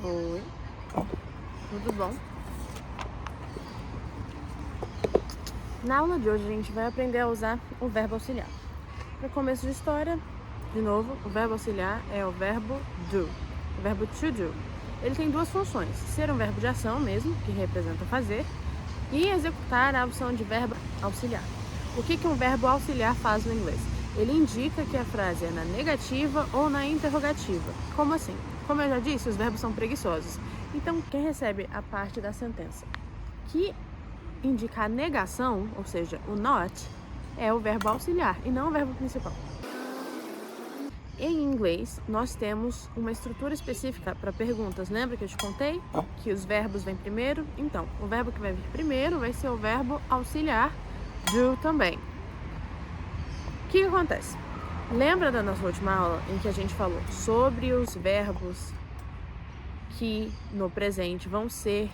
Oi, tudo bom? Na aula de hoje a gente vai aprender a usar o verbo auxiliar. Para começo de história, de novo, o verbo auxiliar é o verbo do, o verbo to do. Ele tem duas funções: ser um verbo de ação mesmo, que representa fazer, e executar a opção de verbo auxiliar. O que um verbo auxiliar faz no inglês? Ele indica que a frase é na negativa ou na interrogativa. Como assim? Como eu já disse, os verbos são preguiçosos. Então, quem recebe a parte da sentença que indica a negação, ou seja, o not, é o verbo auxiliar e não o verbo principal. Em inglês, nós temos uma estrutura específica para perguntas. Lembra que eu te contei que os verbos vêm primeiro? Então, o verbo que vai vir primeiro vai ser o verbo auxiliar, do também. O que acontece? Lembra da nossa última aula em que a gente falou sobre os verbos que no presente vão ser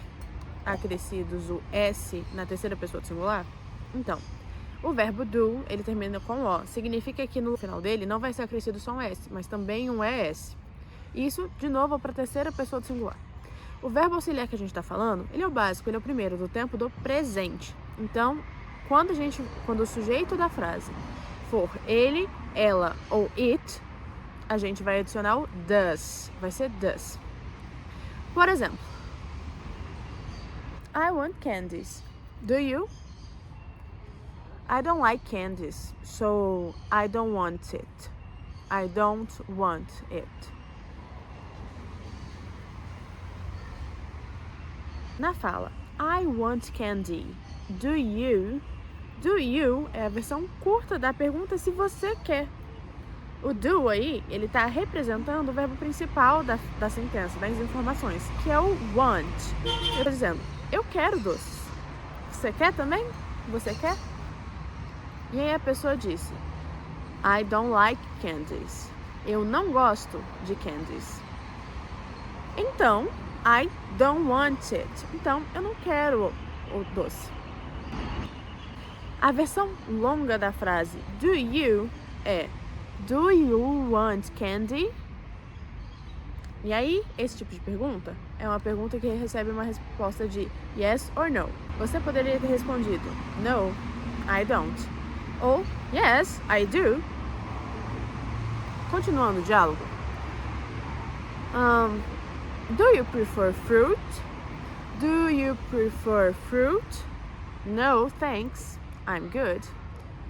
acrescidos o S na terceira pessoa do singular? Então, o verbo do, ele termina com O. Significa que no final dele não vai ser acrescido só um S, mas também um ES. Isso, de novo, para a terceira pessoa do singular. O verbo auxiliar que a gente está falando, ele é o básico, ele é o primeiro do tempo do presente. Então, quando o sujeito da frase for ele, ela ou it, a gente vai adicionar o does. Vai ser does. Por exemplo, I want candies. Do you? I don't like candies, so I don't want it. I don't want it. Na fala, I want candy. Do you? Do you é a versão curta da pergunta se você quer. O do aí, ele está representando o verbo principal da sentença, das informações, que é o want. Eu estou dizendo, eu quero doces. Você quer também? Você quer? E aí a pessoa disse, I don't like candies. Eu não gosto de candies. Então, I don't want it. Então, eu não quero o doce. A versão longa da frase do you é do you want candy? E aí, esse tipo de pergunta é uma pergunta que recebe uma resposta de yes or no. Você poderia ter respondido no, I don't. Ou yes, I do. Continuando o diálogo. Do you prefer fruit? Do you prefer fruit? No, thanks. I'm good.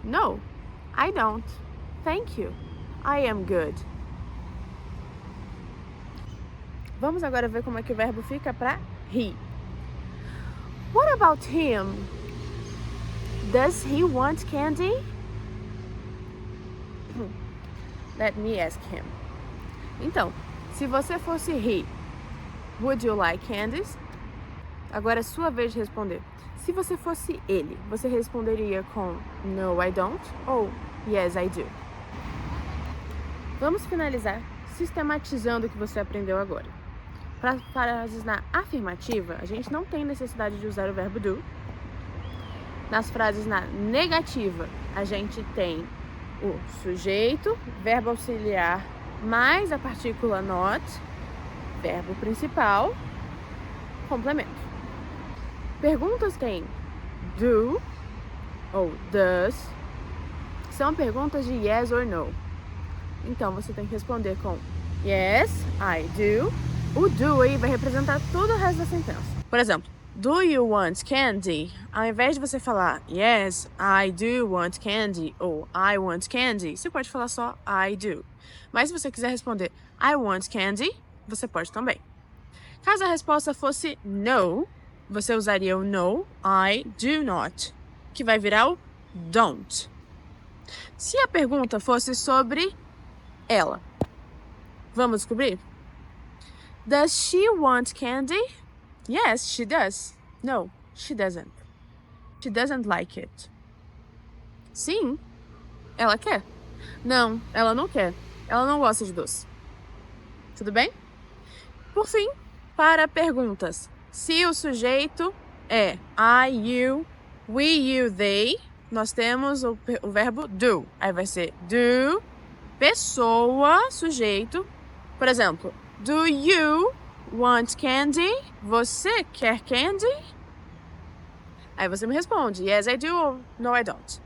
No, I don't. Thank you. I am good. Vamos agora ver como é que o verbo fica para he. What about him? Does he want candy? Let me ask him. Então, se você fosse he, would you like candies? Agora é sua vez de responder. Se você fosse ele, você responderia com no, I don't ou yes, I do. Vamos finalizar sistematizando o que você aprendeu agora. Para frases na afirmativa, a gente não tem necessidade de usar o verbo do. Nas frases na negativa, a gente tem o sujeito, verbo auxiliar, mais a partícula not, verbo principal, complemento. Perguntas têm do ou does, são perguntas de yes or no. Então, você tem que responder com yes, I do. O do aí vai representar todo o resto da sentença. Por exemplo, do you want candy? Ao invés de você falar yes, I do want candy ou I want candy, você pode falar só I do. Mas se você quiser responder I want candy, você pode também. Caso a resposta fosse no, você usaria o no, I do not, que vai virar o don't. Se a pergunta fosse sobre ela, vamos descobrir? Does she want candy? Yes, she does. No, she doesn't. She doesn't like it. Sim, ela quer. Não, ela não quer. Ela não gosta de doce. Tudo bem? Por fim, para perguntas. Se o sujeito é I, you, we, you, they, nós temos o verbo do. Aí vai ser do, pessoa, sujeito. Por exemplo, do you want candy? Você quer candy? Aí você me responde, yes, I do, ou no, I don't.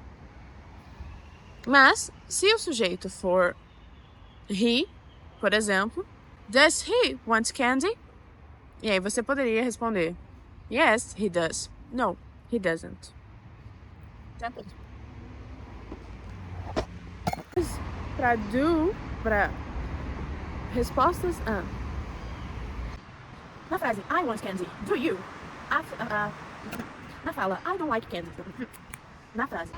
Mas, se o sujeito for he, por exemplo, does he want candy? E aí você poderia responder, yes, he does. No, he doesn't. Para do, para respostas na frase I want candy, do you? Na fala I don't like candy. Na frase